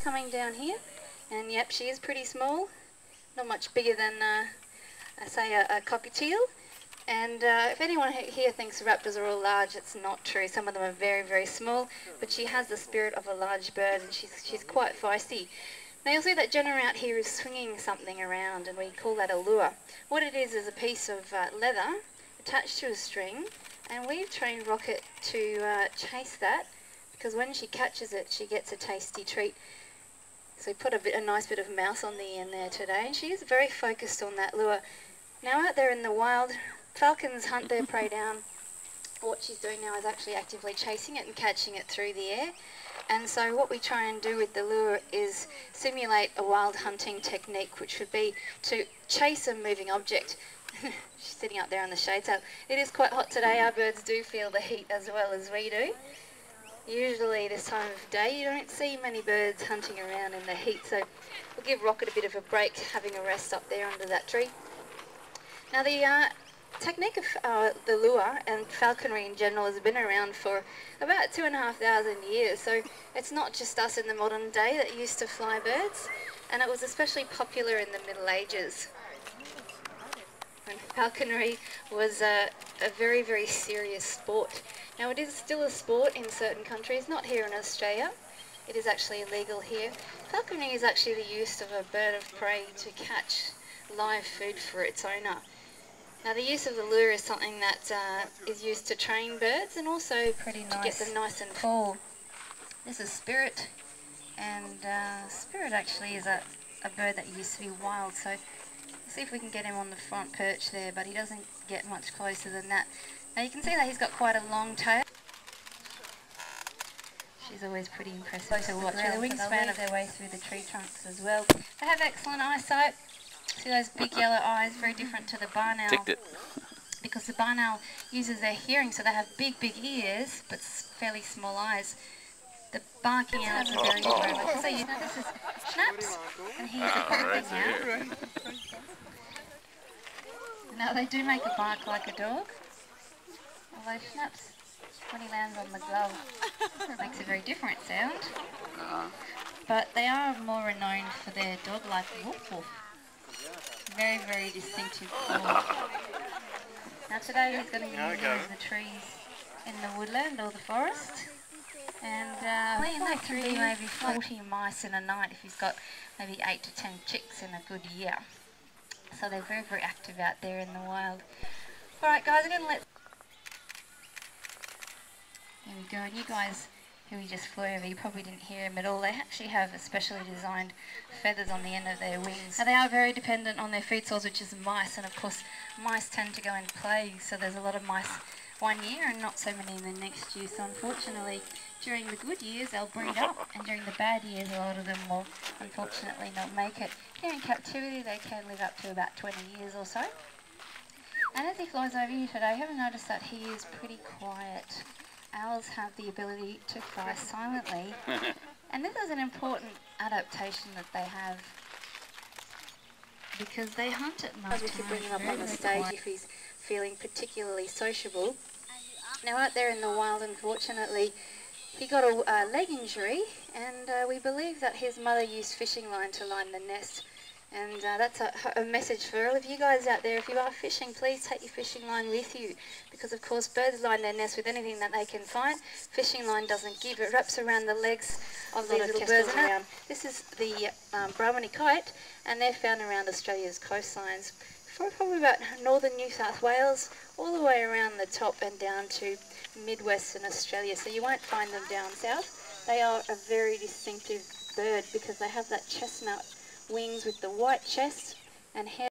coming down here, and yep, she is pretty small, not much bigger than, I say, a cockatiel. And if anyone here thinks raptors are all large, it's not true. Some of them are very, very small, but she has the spirit of a large bird, and she's quite feisty. Now you'll see that Jenna out here is swinging something around, and we call that a lure. What it is a piece of leather attached to a string, and we've trained Rocket to chase that, because when she catches it, she gets a tasty treat. So we put a nice bit of mouse on the end there today, and she is very focused on that lure. Now out there in the wild, falcons hunt their prey down. What she's doing now is actually actively chasing it and catching it through the air. And so what we try and do with the lure is simulate a wild hunting technique, which would be to chase a moving object. She's sitting up there on the shade, so it is quite hot today. Our birds do feel the heat as well as we do. Usually this time of day you don't see many birds hunting around in the heat, so we'll give Rocket a bit of a break, having a rest up there under that tree. Now the technique of the lure and falconry in general has been around for about 2,500 years, so it's not just us in the modern day that used to fly birds, and it was especially popular in the Middle Ages, when falconry was a very, very serious sport. Now it is still a sport in certain countries, not here in Australia. It is actually illegal here. Falconry is actually the use of a bird of prey to catch live food for its owner. Now the use of the lure is something that is used to train birds, and also pretty to get them nice and full. This is Spirit, and Spirit actually is a bird that used to be wild, so let's see if we can get him on the front perch there, but he doesn't get much closer than that. Now you can see that he's got quite a long tail. She's always pretty impressive to watch. The wingspan of their way through the tree trunks as well. They have excellent eyesight. See those big yellow eyes, very different to the barn owl. Because the barn owl uses their hearing, so they have big, big ears, but fairly small eyes. The barking owls are very different. So you know this is Schnaps, and he's a barking owl. Now they do make a bark like a dog, although Schnaps, when he lands on the glove, makes a very different sound. But they are more renowned for their dog-like woof woof. Very, very distinctive call. Now today he's going to be using the trees in the woodland or the forest. And that can be maybe 40 mice in a night if he's got maybe 8 to 10 chicks in a good year. So they're very, very active out there in the wild. Alright guys, again, there we go. And you guys who we just flew over, you probably didn't hear him at all. They actually have especially designed feathers on the end of their wings. Now they are very dependent on their food source, which is mice, and of course mice tend to go in plagues, so there's a lot of mice one year and not so many in the next year. So unfortunately during the good years they'll breed up, and during the bad years a lot of them will unfortunately not make it. Here in captivity they can live up to about 20 years or so. And as he flies over here today, I haven't noticed that he is pretty quiet. Owls have the ability to fly silently, and this is an important adaptation that they have, because they hunt at night. We could bring him up on the stage if he's feeling particularly sociable. Now out there in the wild, unfortunately, he got a leg injury, and we believe that his mother used fishing line to line the nest. And that's a message for all of you guys out there. If you are fishing, please take your fishing line with you, because of course birds line their nest with anything that they can find. Fishing line doesn't give, it wraps around the legs of these little birds. This is the Brahminy kite, and they're found around Australia's coastlines, from probably about northern New South Wales all the way around the top and down to mid-western Australia, so you won't find them down south. They are a very distinctive bird because they have that chestnut wings with the white chest and hair.